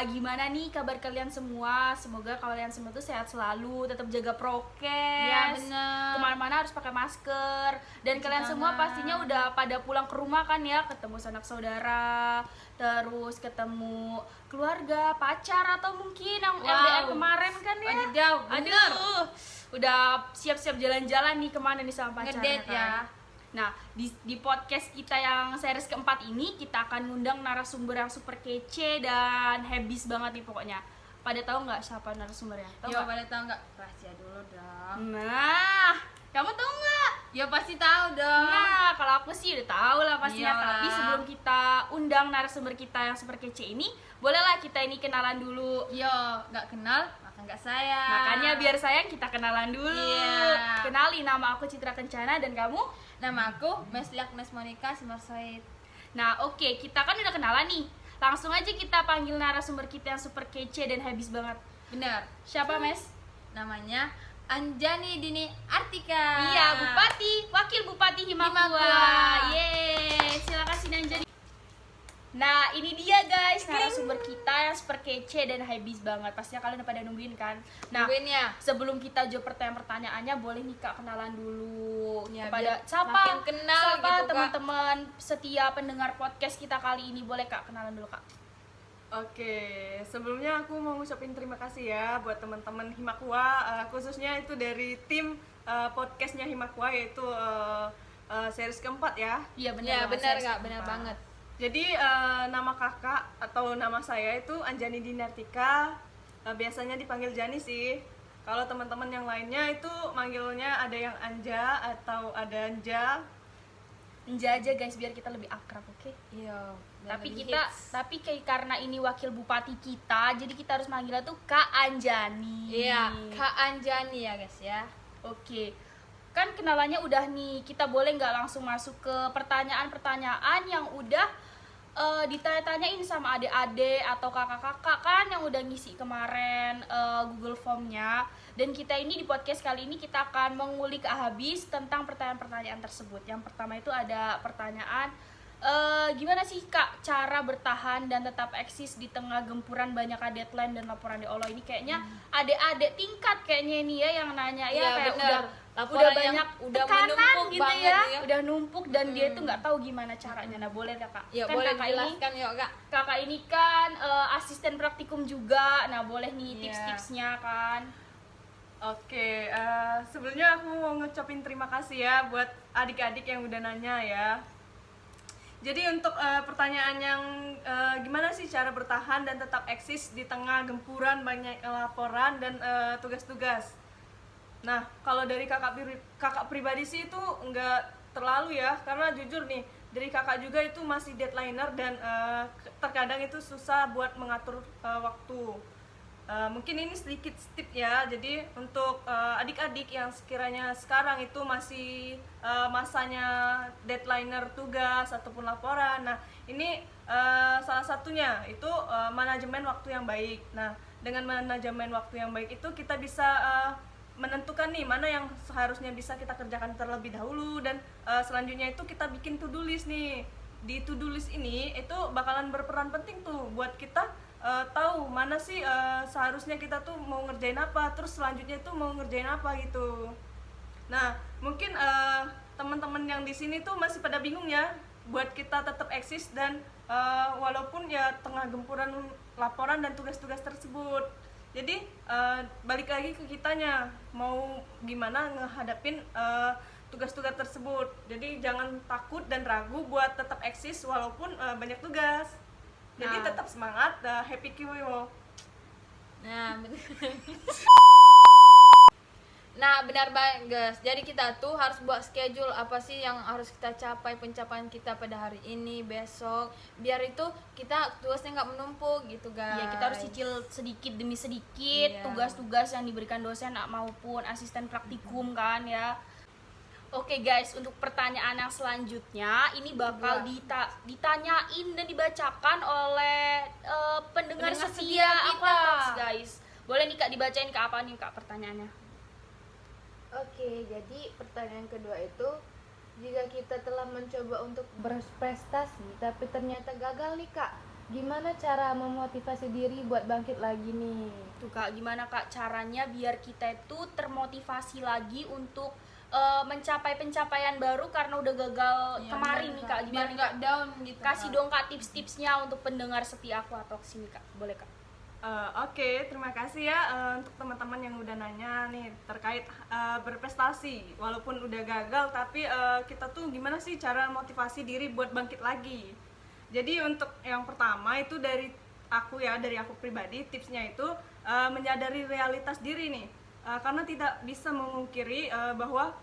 gimana nih kabar kalian semua? Semoga kalian semua tuh sehat selalu, tetap jaga prokes. Iya bener. Kemana-mana harus pakai masker. Dan Cuci kalian semua tangan. pastinya udah pada pulang ke rumah kan ya, ketemu sanak saudara, terus ketemu keluarga, pacar atau mungkin yang LDR kemarin kan ya. Wadidaw, bener. Aduh, udah siap-siap jalan-jalan nih kemana nih sama pacarnya Ngedate kan? ya. Nah, di podcast kita yang series keempat ini kita akan ngundang narasumber yang super kece dan habis banget nih pokoknya. Pada tahu nggak siapa narasumbernya? Tahu Yo, nggak? pada tahu nggak? Rahasia dulu dong. Nah, kamu tahu nggak? Ya pasti tahu dong. Nah, kalau aku sih udah tahu lah pastinya. Iyalah. Tapi sebelum kita undang narasumber kita yang super kece ini, bolehlah kita ini kenalan dulu. Yo, nggak kenal maka nggak sayang. Makanya biar sayang kita kenalan dulu. Iya. Kenali, nama aku Citra Kencana dan kamu? Nama aku Mesli Agnes Monica Simarsoid. Nah, oke, kita kan udah kenalan nih. Langsung aja kita panggil narasumber kita yang super kece dan habis banget. Bener. Siapa, Mes? Namanya Anjani Dini Artika. Iya, Bupati, Wakil Bupati Himakua. Himakua. Yeay, silakan sini Anjani. Nah, ini dia guys, narasumber kita yang super kece dan habis banget. Pastinya kalian udah pada nungguin kan? Nah, Nungguin ya? sebelum kita jawab pertanyaan-pertanyaannya, boleh nih Kak kenalan dulu Ya, kepada biar siapa makin kenal gitu, Kak. teman-teman setia pendengar podcast kita kali ini. Boleh Kak kenalan dulu Kak. Oke, sebelumnya aku mau ngucapin terima kasih ya buat teman-teman Himakua, khususnya itu dari tim podcastnya Himakua, yaitu series keempat ya. Iya benar. Ya banget, benar saya nggak? suka. Benar banget. Jadi nama kakak atau nama saya itu Anjani Dinartika, biasanya dipanggil Jani sih. Kalau teman-teman yang lainnya itu manggilnya ada yang Anja atau ada Anja. Enja aja guys biar kita lebih akrab, oke? Iya. Tapi kayak karena ini wakil bupati kita, jadi kita harus manggilnya tuh Kak Anjani. Iya, Kak Anjani ya guys ya. Oke. Kan kenalannya udah nih, kita boleh nggak langsung masuk ke pertanyaan-pertanyaan yang udah ditanya-tanyain sama adik-adik atau kakak-kakak kan yang udah ngisi kemarin Google Form-nya. Dan kita ini di podcast kali ini kita akan mengulik habis tentang pertanyaan-pertanyaan tersebut. Yang pertama itu ada pertanyaan, gimana sih Kak cara bertahan dan tetap eksis di tengah gempuran banyaknya deadline dan laporan di Allah ini? Kayaknya adik-adik tingkat kayaknya ini ya yang nanya ya, Iya, kayak bener. udah Laporan yang banyak udah tekanan menumpuk gitu banget ya, ya. udah numpuk dan dia itu nggak tahu gimana caranya. Nah boleh ya Kak, Ya kan boleh kakak ini dijelaskan yuk Kak. kakak ini kan asisten praktikum juga, nah boleh nih Iya. tips-tipsnya kan. Oke, sebelumnya aku mau ngucapin terima kasih ya buat adik-adik yang udah nanya ya. Jadi untuk pertanyaan yang gimana sih cara bertahan dan tetap eksis di tengah gempuran banyak laporan dan tugas-tugas. Nah, kalau dari kakak pribadi sih itu enggak terlalu ya, karena jujur nih, dari kakak juga itu masih deadlineer dan terkadang itu susah buat mengatur waktu. Mungkin ini sedikit tip ya, jadi untuk adik-adik yang sekiranya sekarang itu masih masanya deadlineer tugas ataupun laporan, nah ini salah satunya itu manajemen waktu yang baik. Nah, dengan manajemen waktu yang baik itu kita bisa menentukan nih mana yang seharusnya bisa kita kerjakan terlebih dahulu, dan selanjutnya itu kita bikin to-do list nih. Di to-do list ini itu bakalan berperan penting tuh buat kita tahu mana sih seharusnya kita tuh mau ngerjain apa, terus selanjutnya itu mau ngerjain apa gitu. Nah, mungkin teman-teman yang di sini tuh masih pada bingung ya buat kita tetap eksis dan walaupun ya tengah gempuran laporan dan tugas-tugas tersebut. Jadi balik lagi ke kitanya mau gimana ngehadapin tugas-tugas tersebut. Jadi jangan takut dan ragu buat tetap eksis walaupun banyak tugas. Jadi Nah. tetap semangat, happy kiwiwo. Nah, nah benar banget guys. Jadi kita tuh harus buat schedule apa sih yang harus kita capai, pencapaian kita pada hari ini, besok, biar itu kita tugasnya nggak menumpuk gitu guys. Ya kita harus cicil sedikit demi sedikit Iya. tugas-tugas yang diberikan dosen maupun asisten praktikum kan ya. Oke guys, untuk pertanyaan yang selanjutnya ini bakal ditanyain dan dibacakan oleh pendengar Pendengar setia setia kita. Aquatalks guys. Boleh nih Kak dibacain Kak apa nih Kak pertanyaannya? Oke, jadi pertanyaan kedua itu, jika kita telah mencoba untuk berprestasi tapi ternyata gagal nih Kak, Gimana cara memotivasi diri buat bangkit lagi nih? Tuh Kak, gimana Kak caranya biar kita itu termotivasi lagi untuk mencapai pencapaian baru karena udah gagal kemarin nih Kak. biar Gimana nggak Kak? down gitu. Kasih dong Kak tips-tipsnya untuk pendengar setia aku atau sini Kak. Boleh Kak? Oke, terima kasih ya untuk teman-teman yang udah nanya nih terkait berprestasi. Walaupun udah gagal, tapi kita tuh gimana sih cara motivasi diri buat bangkit lagi? Jadi untuk yang pertama itu dari aku pribadi, tipsnya itu menyadari realitas diri nih. Karena tidak bisa memungkiri bahwa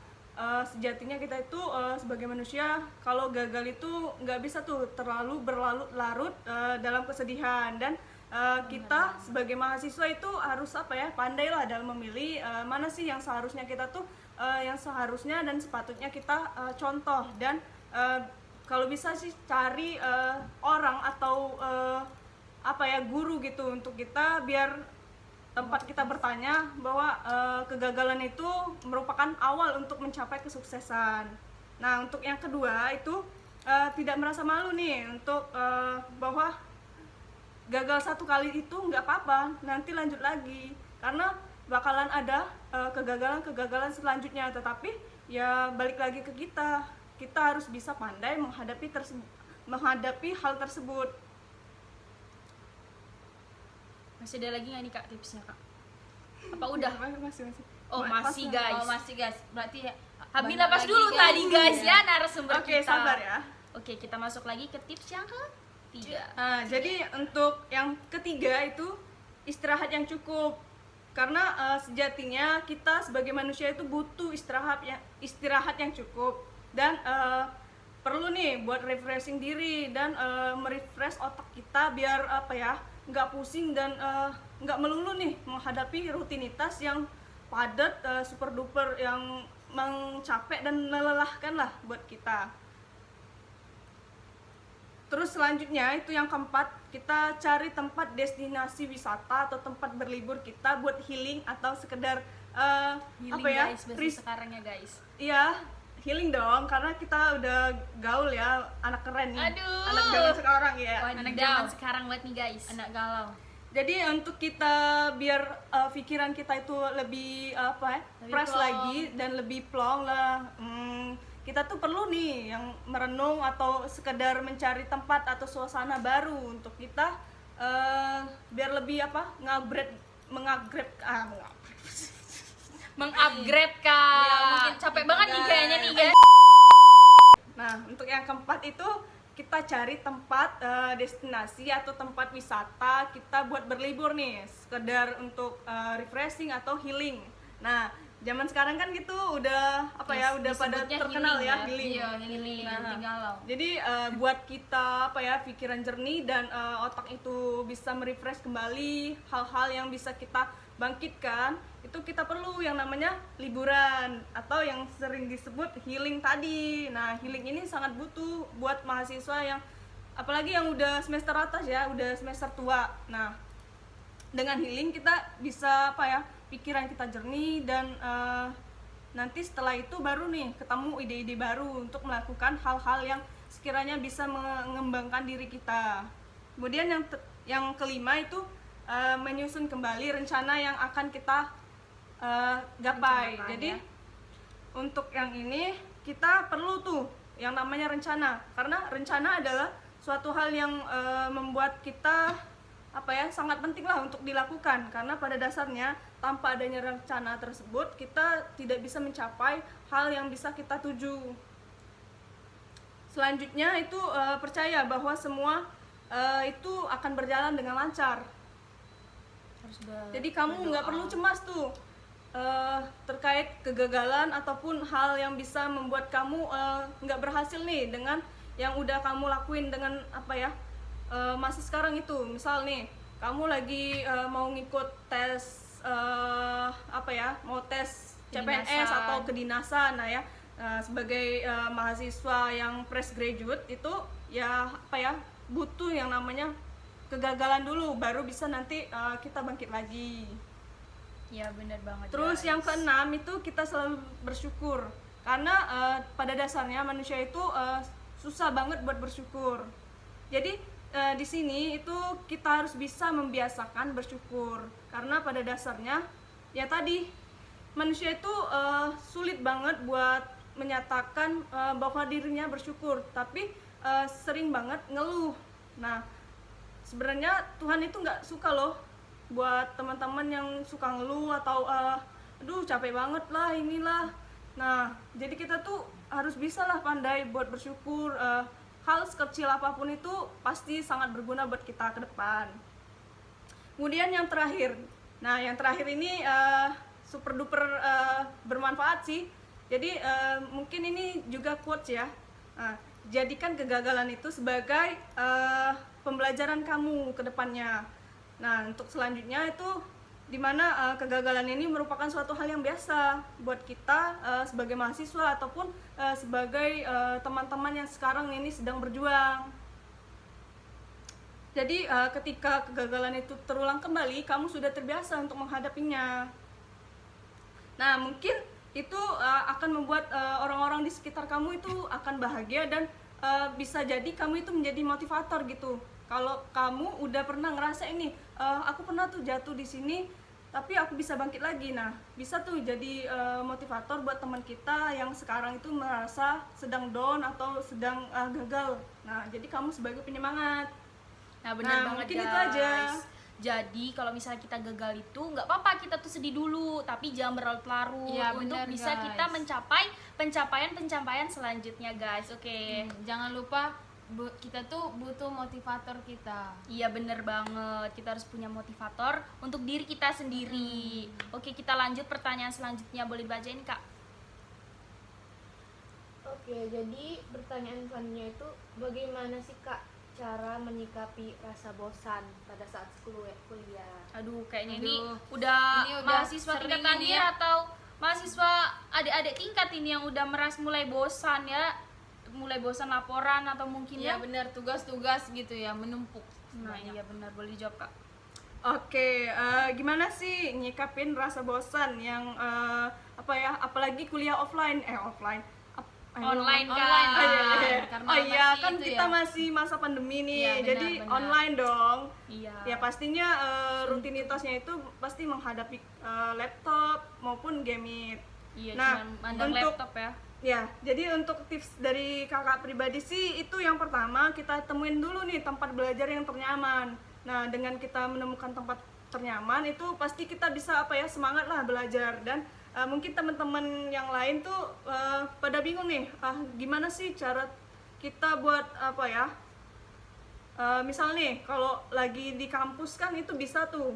sejatinya kita itu sebagai manusia kalau gagal itu nggak bisa tuh terlalu berlarut-larut dalam kesedihan, dan kita sebagai mahasiswa itu harus pandailah dalam memilih mana sih yang seharusnya kita tuh yang seharusnya dan sepatutnya kita contoh, dan kalau bisa sih cari orang atau guru gitu untuk kita, biar tempat kita bertanya bahwa kegagalan itu merupakan awal untuk mencapai kesuksesan. Nah, untuk yang kedua itu tidak merasa malu nih untuk bahwa gagal satu kali itu nggak apa-apa, nanti lanjut lagi, karena bakalan ada kegagalan-kegagalan selanjutnya. Tetapi ya balik lagi ke kita harus bisa pandai menghadapi hal tersebut. Masih ada lagi nggak nih Kak tipsnya Kak? Apa udah? Masih. Oh masih guys. Oh, masih guys. Berarti Ambil banyak napas lagi, dulu guys. tadi guys ya narasumber Oke, kita. sabar ya. Oke, kita masuk lagi ke tips yang ketiga. Jadi untuk yang ketiga itu istirahat yang cukup, karena sejatinya kita sebagai manusia itu butuh istirahat yang cukup, dan perlu nih buat refreshing diri dan merefresh otak kita biar nggak pusing dan nggak melulu nih menghadapi rutinitas yang padat, super duper yang mencapek dan melelahkan lah buat kita. Terus selanjutnya itu yang keempat, kita cari tempat destinasi wisata atau tempat berlibur kita buat healing atau sekedar Healing guys, bahasa sekarang ya guys. Iya, healing dong, karena kita udah gaul ya, anak keren nih. Aduh. Anak zaman sekarang ya. Anak zaman sekarang banget nih guys. Anak galau. Jadi untuk kita biar pikiran kita itu lebih fresh plong. lagi dan lebih plong lah. Kita tuh perlu nih yang merenung atau sekedar mencari tempat atau suasana baru untuk kita biar lebih Mengupgrade Kak. Iya, mungkin capek gitu, banget nih guys. kayaknya nih guys. Nah, untuk yang keempat itu kita cari tempat destinasi atau tempat wisata kita buat berlibur nih, sekedar untuk refreshing atau healing. Nah, zaman sekarang kan gitu udah udah pada disebutnya terkenal healing ya, ya. healing. Iya, healing, Nah, galau. jadi buat kita pikiran jernih dan otak itu bisa merefresh kembali hal-hal yang bisa kita bangkitkan, itu kita perlu yang namanya liburan atau yang sering disebut healing tadi. Nah, healing ini sangat butuh buat mahasiswa yang apalagi yang udah semester atas ya, udah semester tua. Nah, dengan healing kita bisa pikiran kita jernih, dan nanti setelah itu baru nih ketemu ide-ide baru untuk melakukan hal-hal yang sekiranya bisa mengembangkan diri kita. Kemudian yang kelima itu menyusun kembali rencana yang akan kita gapai. Jadi untuk yang ini kita perlu tuh yang namanya rencana, karena rencana adalah suatu hal yang membuat kita sangat penting lah untuk dilakukan, karena pada dasarnya tanpa adanya rencana tersebut kita tidak bisa mencapai hal yang bisa kita tuju. Selanjutnya itu percaya bahwa semua itu akan berjalan dengan lancar. Jadi kamu nggak perlu cemas tuh terkait kegagalan ataupun hal yang bisa membuat kamu nggak berhasil nih dengan yang udah kamu lakuin dengan masa sekarang itu. Misal nih kamu lagi mau ngikut tes mau tes CPNS atau kedinasan. Nah ya, sebagai mahasiswa yang fresh graduate itu butuh yang namanya kegagalan dulu baru bisa nanti kita bangkit lagi. Ya benar banget. Terus guys. yang keenam itu kita selalu bersyukur, karena pada dasarnya manusia itu susah banget buat bersyukur. Jadi di sini itu kita harus bisa membiasakan bersyukur, karena pada dasarnya ya tadi manusia itu sulit banget buat menyatakan bahwa dirinya bersyukur, tapi sering banget ngeluh. Nah, sebenarnya Tuhan itu nggak suka loh buat teman-teman yang suka ngeluh atau aduh capek banget lah inilah. Nah, jadi kita tuh harus bisa lah pandai buat bersyukur. Hal sekecil apapun itu pasti sangat berguna buat kita ke depan. Kemudian yang terakhir, nah yang terakhir ini super duper bermanfaat sih. Jadi mungkin ini juga quotes ya. Jadikan kegagalan itu sebagai pembelajaran kamu ke depannya. Nah, untuk selanjutnya itu dimana kegagalan ini merupakan suatu hal yang biasa buat kita sebagai mahasiswa ataupun sebagai teman-teman yang sekarang ini sedang berjuang. Jadi ketika kegagalan itu terulang kembali, kamu sudah terbiasa untuk menghadapinya. Nah, mungkin itu akan membuat orang-orang di sekitar kamu itu akan bahagia dan bisa jadi kamu itu menjadi motivator gitu. Kalau kamu udah pernah ngerasa ini, aku pernah tuh jatuh di sini, tapi aku bisa bangkit lagi. Nah, bisa tuh jadi motivator buat teman kita yang sekarang itu merasa sedang down atau sedang gagal. Nah, jadi kamu sebagai penyemangat. Nah, benar banget mungkin guys. itu aja. Jadi kalau misalnya kita gagal itu nggak apa-apa, kita tuh sedih dulu, tapi jangan berlarut-larut Iya, untuk benar, bisa guys. kita mencapai pencapaian selanjutnya guys. Oke. Jangan lupa kita tuh butuh motivator kita. Iya bener banget, kita harus punya motivator untuk diri kita sendiri. Oke, kita lanjut pertanyaan selanjutnya, boleh dibacain Kak? Oke, jadi pertanyaan selanjutnya itu bagaimana sih Kak cara menyikapi rasa bosan pada saat kuliah? Aduh, kayaknya Aduh, ini udah udah mahasiswa sering tingkat ini akhir ya. atau mahasiswa adik-adik tingkat ini yang udah mulai bosan ya, mulai bosan laporan atau mungkin Iya benar, tugas-tugas gitu ya menumpuk. Nah banyak. iya benar, boleh dijawab Kak. Oke, gimana sih nyikapin rasa bosan yang apalagi kuliah offline, Online Kak. Online, Oh iya, iya. karena Oh iya, masih kan itu kita ya. masih masa pandemi nih, Iya, benar, jadi benar. online dong. Iya. Ya pastinya rutinitasnya itu pasti menghadapi laptop maupun game it. Iya, Nah, cuman mandang untuk laptop ya. Ya, jadi untuk tips dari kakak pribadi sih itu yang pertama kita temuin dulu nih tempat belajar yang ternyaman. Nah, dengan kita menemukan tempat ternyaman itu pasti kita bisa semangat lah belajar. Dan mungkin teman-teman yang lain tuh pada bingung nih, gimana sih cara kita buat misal nih kalau lagi di kampus kan itu bisa tuh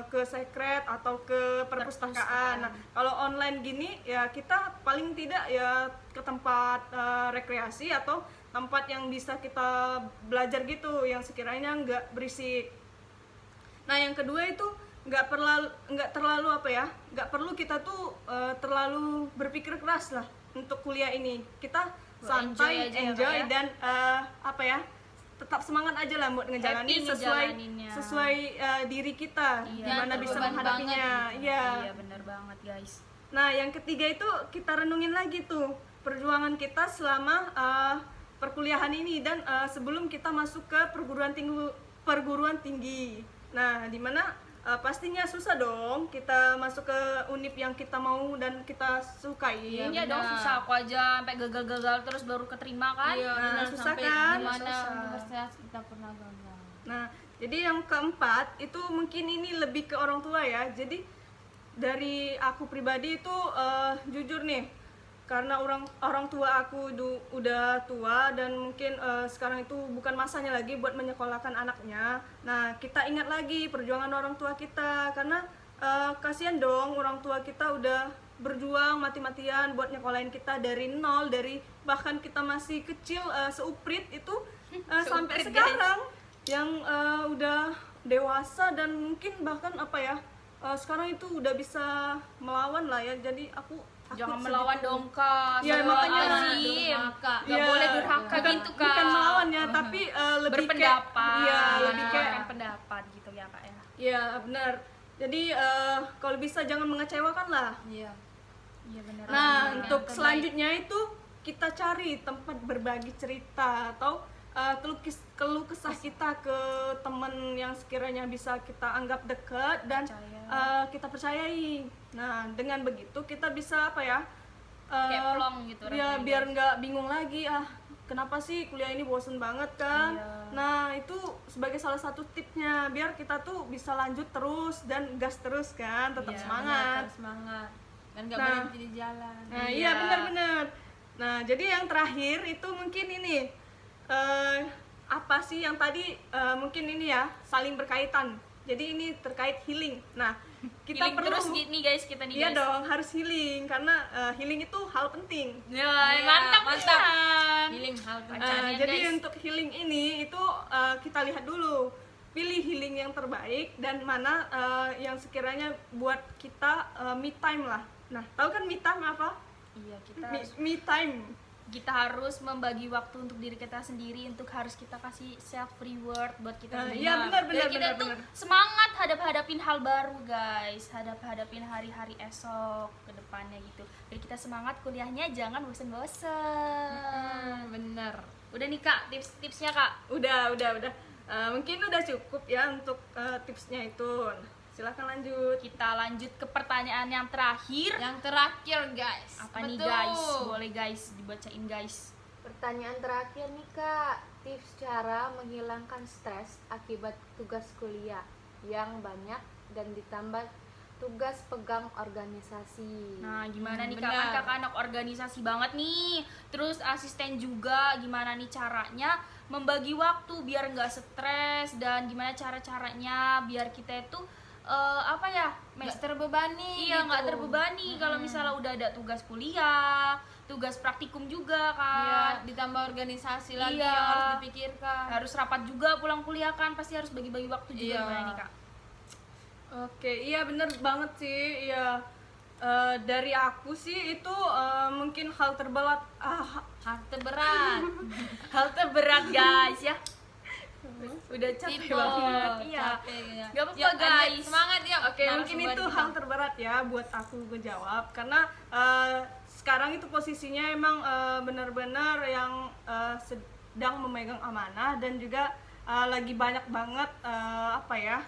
ke sekret atau ke perpustakaan. Nah, kalau online gini ya kita paling tidak ya ke tempat rekreasi atau tempat yang bisa kita belajar gitu yang sekiranya nggak berisik. Nah, yang kedua itu nggak perlu kita tuh terlalu berpikir keras lah untuk kuliah ini. Kita santai, enjoy aja ya, enjoy Kak, ya. dan tetap semangat aja lah buat ngejalanin Happy ngejalaninnya. sesuai diri kita, Iya, gimana betul bisa banget menghadapinya. gitu. Iya. Iya benar banget guys. Nah, yang ketiga itu kita renungin lagi tuh perjuangan kita selama perkuliahan ini dan sebelum kita masuk ke perguruan tinggi. Nah, dimana pastinya susah dong kita masuk ke univ yang kita mau dan kita sukai. Iya, Iya dong, benar. susah, aku aja sampai gagal-gagal terus baru keterima kan. Iya, Nah, benar, susah sampai kan? di mana Susah. universitas kita pernah gagal. Nah, jadi yang keempat itu mungkin ini lebih ke orang tua ya. Jadi dari aku pribadi itu jujur nih, karena orang tua aku udah tua dan mungkin sekarang itu bukan masanya lagi buat menyekolahkan anaknya. Nah, kita ingat lagi perjuangan orang tua kita karena kasihan dong orang tua kita udah berjuang mati-matian buat nyekolahin kita dari nol, dari bahkan kita masih kecil seuprit itu sampai Seuprit, sekarang yang udah dewasa dan mungkin bahkan sekarang itu udah bisa melawan lah ya. Jadi aku Jangan sedih melawan tuh. dong Kak. Ya, makanya Astagfirullahaladzim. durhaka. Nggak Iya, boleh durhaka bukan, gitu Kak. bukan melawan ya, tapi lebih Berpendapat. Iya, lebih kayak Mengeluarkan pendapat gitu ya Kak ya. Iya, benar. Jadi kalau bisa jangan mengecewakan lah. Iya. Iya benar. Nah, Yang untuk terbaik. selanjutnya itu kita cari tempat berbagi cerita atau keluh kesah kita ke teman yang sekiranya bisa kita anggap dekat dan kita percayai. Nah, dengan begitu kita bisa apa ya? Kayak plong gitu Ya, rasanya, biar nggak bingung lagi, kenapa sih kuliah ini bosen banget kan? Iya. Nah, itu sebagai salah satu tipsnya biar kita tuh bisa lanjut terus dan gas terus kan, tetap Iya, semangat. benar, semangat dan nggak Nah. berhenti di jalan. Nah, Iya. iya benar-benar. Nah, jadi yang terakhir itu mungkin ini apa sih yang tadi mungkin ini ya saling berkaitan. Jadi ini terkait healing. Nah, kita Healing perlu terus nih guys, kita nih Iya guys. dong, harus healing karena healing itu hal penting. Ya, Iya, mantap mantap. kan. Healing hal Pacarnya, Jadi guys. untuk healing ini itu kita lihat dulu, pilih healing yang terbaik dan mana yang sekiranya buat kita me time lah. Nah, tahu kan me time apa? Iya, kita Me time. kita harus membagi waktu untuk diri kita sendiri, untuk harus kita kasih self reward buat kita sendiri. Iya, benar, Biar kita benar, tuh benar. semangat hadapin hal baru guys, hadapin hari-hari esok ke depannya gitu. Biar kita semangat kuliahnya, jangan bosen-bosen. Bener. Udah nih kak, tips-tipsnya kak. Udah. Mungkin udah cukup ya untuk tipsnya itu. Nah, silakan lanjut. Kita lanjut ke pertanyaan yang terakhir. Yang terakhir guys. Apa nih Betul. guys? Boleh guys, dibacain guys. Pertanyaan terakhir nih Kak, tips cara menghilangkan stres akibat tugas kuliah yang banyak dan ditambah tugas pegang organisasi. Nah, gimana nih kak? benar. Kan kakak anak organisasi banget nih. Terus asisten juga, gimana nih caranya membagi waktu biar nggak stres, dan gimana cara-caranya biar kita itu apa ya? Nggak terbebani. Iya, gitu. nggak terbebani kalau misalnya udah ada tugas kuliah, tugas praktikum juga Iya, kan. ditambah organisasi lagi Iya. yang harus dipikirkan. Harus rapat juga pulang kuliah kan, pasti harus bagi-bagi waktu juga. Iya. Gimana nih kak? Oke, iya bener banget sih. Iya, dari aku sih itu mungkin hal terberat. Harta berat. Hal terberat guys ya. Udah capek Tipe. banget. Iya. Capek, ya. Gak apa-apa, Yuk, lanjut. guys. Semangat yuk. Oke, mungkin itu hal terberat ya buat aku ngejawab karena sekarang itu posisinya emang benar-benar yang sedang memegang amanah dan juga lagi banyak banget apa ya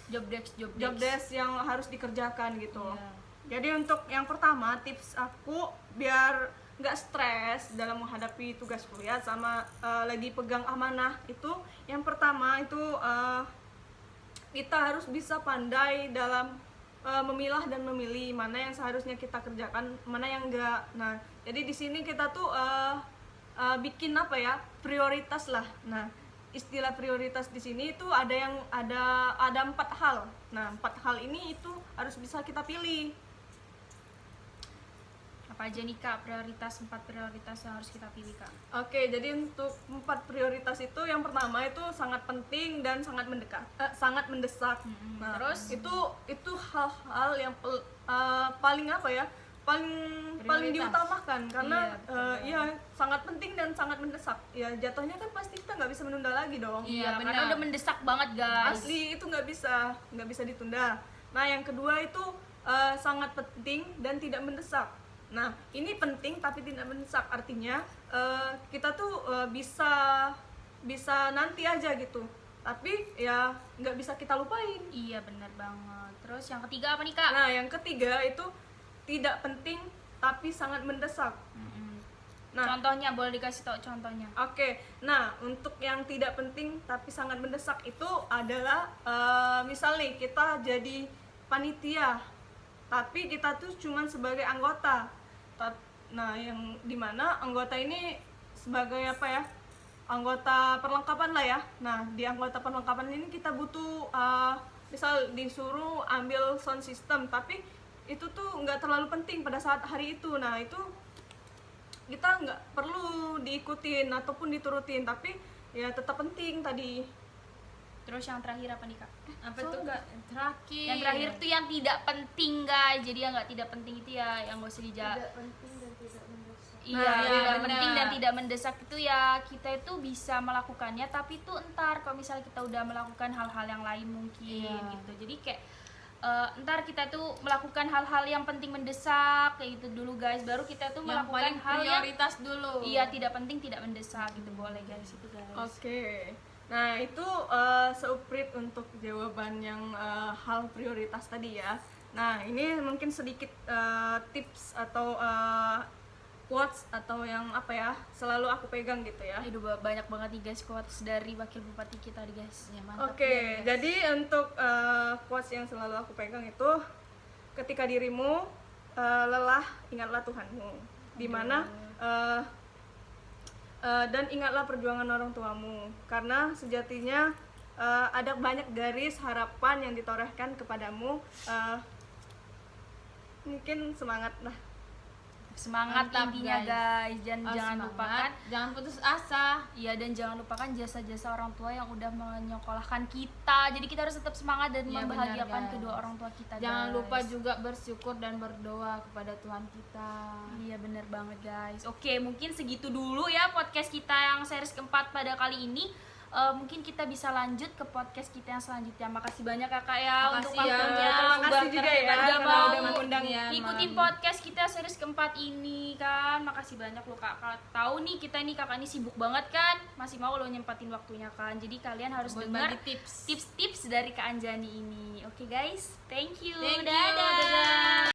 Job desk. job desk yang harus dikerjakan gitu. Iya. Jadi untuk yang pertama tips aku biar nggak stres dalam menghadapi tugas kuliah sama lagi pegang amanah itu, yang pertama itu kita harus bisa pandai dalam memilah dan memilih mana yang seharusnya kita kerjakan, mana yang enggak. Nah, jadi di sini kita tuh bikin apa ya, prioritas lah. Nah, istilah prioritas di sini itu ada 4 hal. Nah, 4 hal ini itu harus bisa kita pilih. Apa aja nih kak prioritas, 4 prioritas yang harus kita pilih kak? Oke, jadi untuk 4 prioritas itu yang pertama itu sangat penting dan sangat sangat mendesak. Nah, Terus? itu hal-hal yang paling apa ya? paling Prioritas. diutamakan karena Iya, betul. ya sangat penting dan sangat mendesak. Ya jatuhnya kan pasti kita nggak bisa menunda lagi dong. Iya, Karena benar. udah mendesak banget guys. Asli itu nggak bisa ditunda. Nah, yang kedua itu sangat penting dan tidak mendesak. Nah, ini penting tapi tidak mendesak, artinya kita tuh bisa nanti aja gitu, tapi ya nggak bisa kita lupain. Iya benar banget. Terus yang ketiga apa nih kak? Nah, yang ketiga itu tidak penting tapi sangat mendesak. Nah, Contohnya boleh dikasih tahu contohnya? Oke, nah untuk yang tidak penting tapi sangat mendesak itu adalah misal nih kita jadi panitia, tapi kita tuh cuman sebagai anggota. Nah, yang dimana anggota ini sebagai apa ya? Anggota perlengkapan lah ya. Nah, di anggota perlengkapan ini kita butuh misal disuruh ambil sound system, tapi itu tuh nggak terlalu penting pada saat hari itu. Nah, itu kita nggak perlu diikutin ataupun diturutin, tapi ya tetap penting tadi. Terus yang terakhir apa nih kak? Apa tuh kak? Terakhir. Yang terakhir tuh yang tidak penting guys. Jadi yang nggak tidak penting itu ya yang gak usah dijawab. Tidak penting dan tidak mendesak. Iya, Nah, tidak iya, penting benar. dan tidak mendesak itu ya kita itu bisa melakukannya, tapi itu entar kalau misalnya kita udah melakukan hal-hal yang lain mungkin Iya. gitu. Jadi kayak ntar kita tuh melakukan hal-hal yang penting mendesak kayak gitu dulu guys, baru kita tuh Yang melakukan paling hal yang prioritas dulu. iya tidak penting tidak mendesak gitu, boleh guys itu guys. Oke. Nah, itu seuprit untuk jawaban yang hal prioritas tadi ya. Nah, ini mungkin sedikit tips atau quotes atau yang apa ya, selalu aku pegang gitu ya. Aduh, banyak banget nih guys quotes dari wakil bupati kita nih guys. Ya, mantap Oke, ya, guys. jadi untuk quotes yang selalu aku pegang itu, ketika dirimu lelah, ingatlah Tuhanmu. Dimana dan ingatlah perjuangan orang tuamu, karena sejatinya ada banyak garis harapan yang ditorehkan kepadamu. Mungkin semangat lah. Semangat Mantap, intinya guys, dan Harus jangan semangat, lupakan jangan putus asa. iya, dan jangan lupakan jasa-jasa orang tua yang udah menyekolahkan kita. Jadi kita harus tetap semangat dan Iya, membahagiakan benar, guys. kedua orang tua kita. Jangan guys. lupa juga bersyukur dan berdoa kepada Tuhan kita. Iya bener banget guys. Oke, mungkin segitu dulu ya podcast kita yang series keempat pada kali ini. Mungkin kita bisa lanjut ke podcast kita yang selanjutnya. Makasih banyak kakak ya untuk Makasih ya. waktunya. Terima kasih juga ya udah karena mau udah mengundang. Iya, ikutin malam. podcast kita series keempat ini kan. Makasih banyak lo kakak. Tahu nih kita nih kakak ini sibuk banget kan. Masih mau lo nyempatin waktunya kan. Jadi kalian harus Buat dengar bagi tips. tips-tips dari Kak Anjani ini. Oke guys, thank you. Thank you, Dadah. dadah.